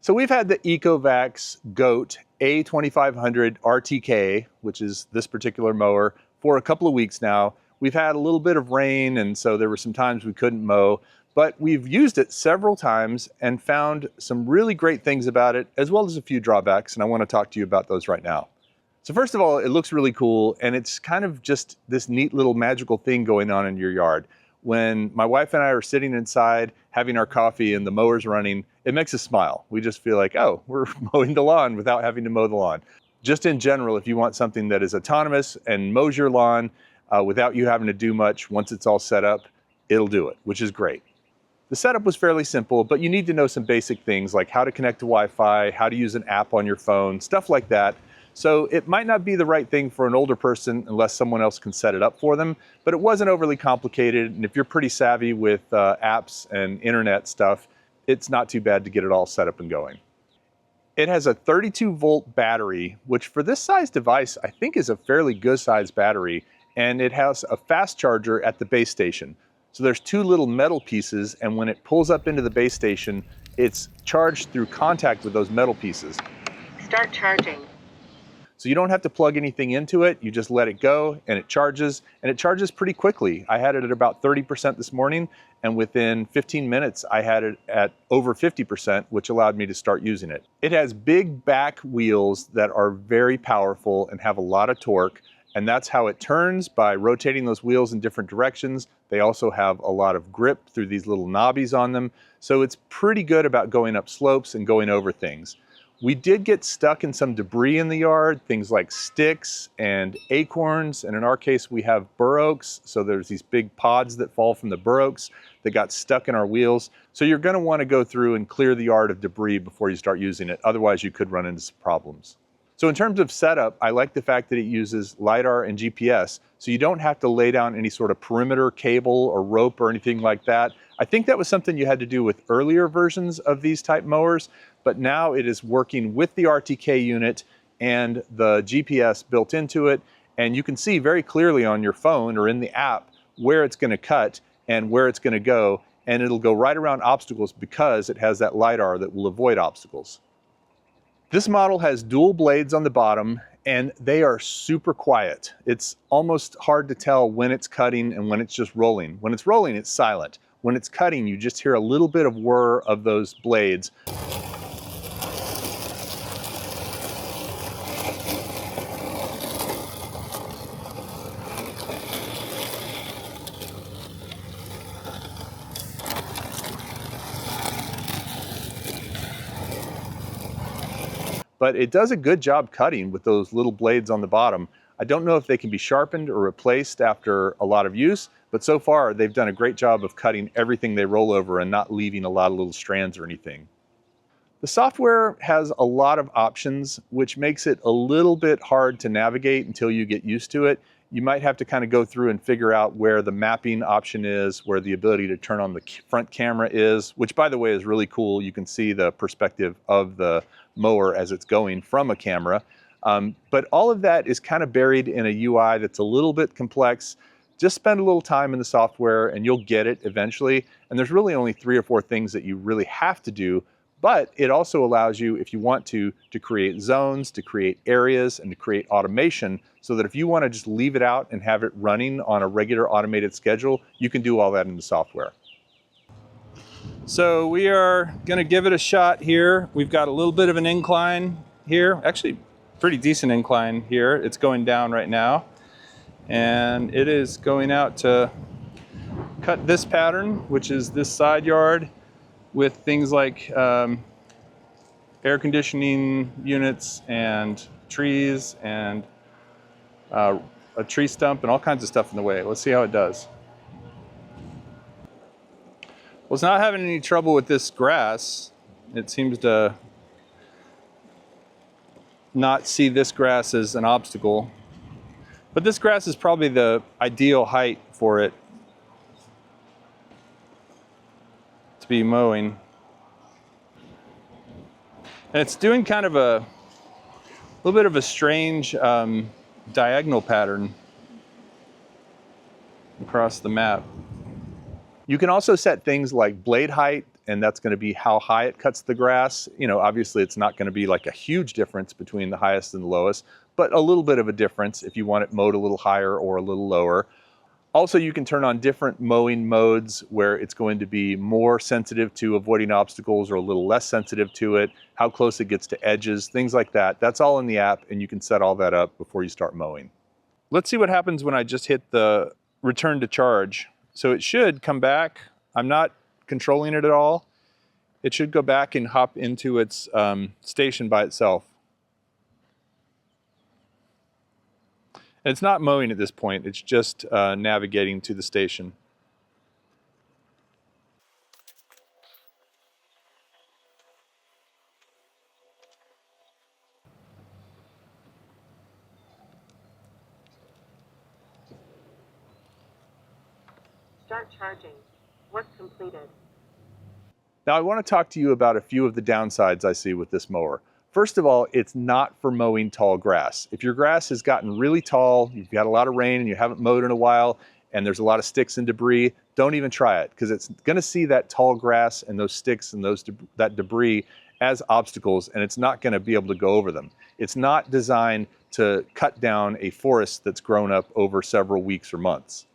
So we've had the ECOVACS GOAT A2500 RTK, which is this particular mower, for a couple of weeks now. We've had a little bit of rain, and so there were some times we couldn't mow, but we've used it several times and found some really great things about it, as well as a few drawbacks, and I want to talk to you about those right now. So first of all, it looks really cool, and it's kind of just this neat little magical thing going on in your yard. When my wife and I are sitting inside having our coffee and the mower's running, it makes us smile. We just feel like, oh, we're mowing the lawn without having to mow the lawn. Just in general, if you want something that is autonomous and mows your lawn without you having to do much, once it's all set up, it'll do it, which is great. The setup was fairly simple, but you need to know some basic things like how to connect to Wi-Fi, how to use an app on your phone, stuff like that. So it might not be the right thing for an older person unless someone else can set it up for them, but it wasn't overly complicated. And if you're pretty savvy with apps and internet stuff, it's not too bad to get it all set up and going. It has a 32-volt battery, which for this size device, I think is a fairly good size battery. And it has a fast charger at the base station. So there's two little metal pieces, and when it pulls up into the base station, it's charged through contact with those metal pieces. Start charging. So you don't have to plug anything into it, you just let it go and it charges pretty quickly. I had it at about 30% this morning, and within 15 minutes I had it at over 50%, which allowed me to start using it. It has big back wheels that are very powerful and have a lot of torque, and that's how it turns, by rotating those wheels in different directions. They also have a lot of grip through these little knobbies on them, so it's pretty good about going up slopes and going over things. We did get stuck in some debris in the yard, things like sticks and acorns, and in our case we have bur oaks, so there's these big pods that fall from the bur oaks that got stuck in our wheels. So you're going to want to go through and clear the yard of debris before you start using it, otherwise you could run into some problems. So in terms of setup, I like the fact that it uses LiDAR and GPS, so you don't have to lay down any sort of perimeter cable or rope or anything like that. I think that was something you had to do with earlier versions of these type mowers, but now it is working with the RTK unit and the GPS built into it, and you can see very clearly on your phone or in the app where it's going to cut and where it's going to go, and it'll go right around obstacles because it has that LiDAR that will avoid obstacles. This model has dual blades on the bottom, and they are super quiet. It's almost hard to tell when it's cutting and when it's just rolling. When it's rolling, it's silent. When it's cutting, you just hear a little bit of whir of those blades. But it does a good job cutting with those little blades on the bottom. I don't know if they can be sharpened or replaced after a lot of use, but so far they've done a great job of cutting everything they roll over and not leaving a lot of little strands or anything. The software has a lot of options, which makes it a little bit hard to navigate until you get used to it. You might have to kind of go through and figure out where the mapping option is, where the ability to turn on the front camera is, which by the way is really cool. You can see the perspective of the mower as it's going from a camera. But all of that is kind of buried in a UI that's a little bit complex. Just spend a little time in the software and you'll get it eventually. And there's really only 3 or 4 things that you really have to do. But it also allows you, if you want to create zones, to create areas, and to create automation, so that if you want to just leave it out and have it running on a regular automated schedule, you can do all that in the software. So we are going to give it a shot here. We've got a little bit of an incline here, actually pretty decent incline here. It's going down right now, and it is going out to cut this pattern, which is this side yard, with things like air conditioning units and trees and a tree stump and all kinds of stuff in the way. Let's see how it does. Well, it's not having any trouble with this grass. It seems to not see this grass as an obstacle. But this grass is probably the ideal height for it to be mowing. And it's doing kind of a little bit of a strange diagonal pattern across the map. You can also set things like blade height and that's going to be how high it cuts the grass. You know, obviously it's not going to be like a huge difference between the highest and the lowest, but a little bit of a difference if you want it mowed a little higher or a little lower. Also, you can turn on different mowing modes where it's going to be more sensitive to avoiding obstacles or a little less sensitive to it, how close it gets to edges, things like that. That's all in the app, and you can set all that up before you start mowing. Let's see what happens when I just hit the return to charge. So it should come back. I'm not controlling it at all. It should go back and hop into its station by itself. And it's not mowing at this point, it's just navigating to the station. Start charging. Work completed. Now I want to talk to you about a few of the downsides I see with this mower. First of all, it's not for mowing tall grass. If your grass has gotten really tall, you've got a lot of rain and you haven't mowed in a while, and there's a lot of sticks and debris, don't even try it, because it's going to see that tall grass and those sticks and that debris as obstacles, and it's not going to be able to go over them. It's not designed to cut down a forest that's grown up over several weeks or months.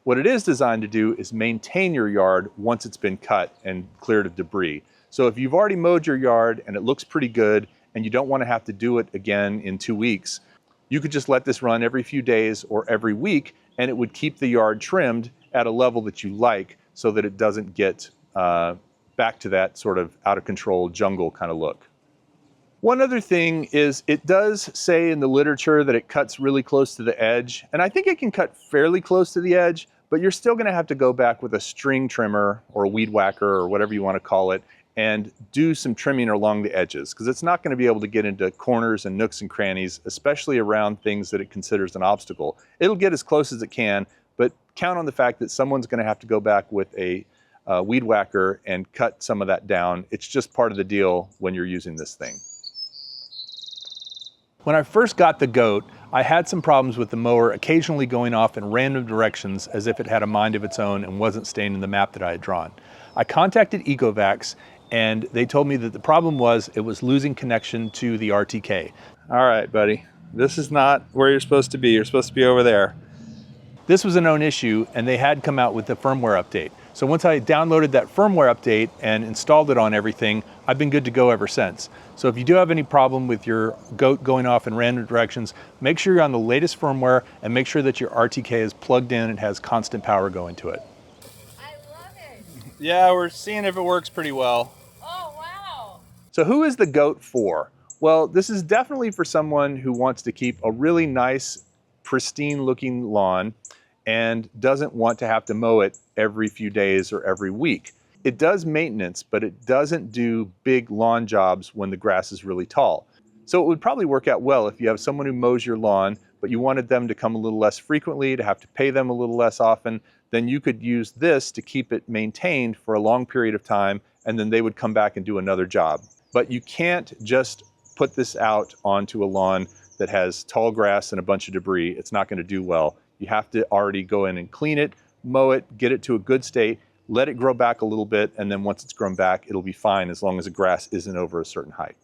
What it is designed to do is maintain your yard once it's been cut and cleared of debris. So if you've already mowed your yard and it looks pretty good and you don't want to have to do it again in 2 weeks, you could just let this run every few days or every week, and it would keep the yard trimmed at a level that you like so that it doesn't get back to that sort of out of control jungle kind of look. One other thing is it does say in the literature that it cuts really close to the edge, and I think it can cut fairly close to the edge, but you're still going to have to go back with a string trimmer or a weed whacker or whatever you want to call it and do some trimming along the edges, because it's not going to be able to get into corners and nooks and crannies, especially around things that it considers an obstacle. It'll get as close as it can, but count on the fact that someone's going to have to go back with a weed whacker and cut some of that down. It's just part of the deal when you're using this thing. When I first got the GOAT, I had some problems with the mower occasionally going off in random directions as if it had a mind of its own and wasn't staying in the map that I had drawn. I contacted ECOVACS, and they told me that the problem was it was losing connection to the RTK. All right, buddy, this is not where you're supposed to be. You're supposed to be over there. This was a known issue, and they had come out with the firmware update. So once I downloaded that firmware update and installed it on everything, I've been good to go ever since. So if you do have any problem with your GOAT going off in random directions, make sure you're on the latest firmware and make sure that your RTK is plugged in and has constant power going to it. I love it. Yeah, we're seeing if it works pretty well. Oh, wow. So who is the GOAT for? Well, this is definitely for someone who wants to keep a really nice, pristine looking lawn and doesn't want to have to mow it every few days or every week. It does maintenance, but it doesn't do big lawn jobs when the grass is really tall. So it would probably work out well if you have someone who mows your lawn, but you wanted them to come a little less frequently, to have to pay them a little less often, then you could use this to keep it maintained for a long period of time, and then they would come back and do another job. But you can't just put this out onto a lawn that has tall grass and a bunch of debris. It's not going to do well. You have to already go in and clean it, mow it, get it to a good state, let it grow back a little bit, and then once it's grown back, it'll be fine as long as the grass isn't over a certain height.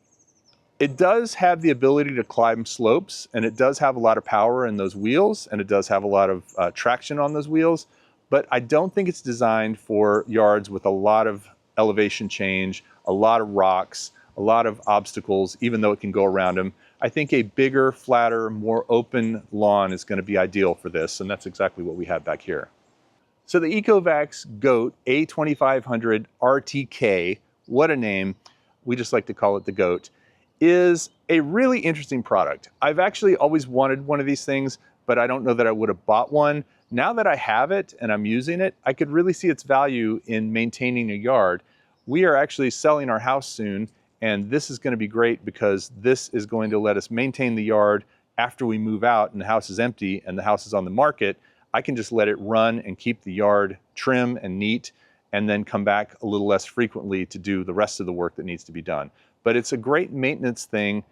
It does have the ability to climb slopes, and it does have a lot of power in those wheels, and it does have a lot of traction on those wheels, but I don't think it's designed for yards with a lot of elevation change, a lot of rocks, a lot of obstacles, even though it can go around them. I think a bigger, flatter, more open lawn is going to be ideal for this, and that's exactly what we have back here. So the ECOVACS GOAT A2500 RTK, what a name, we just like to call it the GOAT, is a really interesting product. I've actually always wanted one of these things, but I don't know that I would have bought one. Now that I have it and I'm using it, I could really see its value in maintaining a yard. We are actually selling our house soon, and this is going to be great because this is going to let us maintain the yard after we move out and the house is empty and the house is on the market. I can just let it run and keep the yard trim and neat, and then come back a little less frequently to do the rest of the work that needs to be done. But it's a great maintenance thing.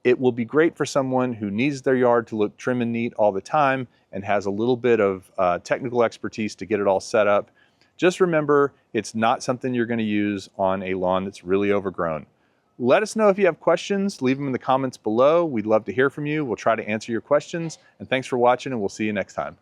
It will be great for someone who needs their yard to look trim and neat all the time and has a little bit of technical expertise to get it all set up. Just remember, it's not something you're going to use on a lawn that's really overgrown. Let us know if you have questions. Leave them in the comments below. We'd love to hear from you. We'll try to answer your questions. And thanks for watching, and we'll see you next time.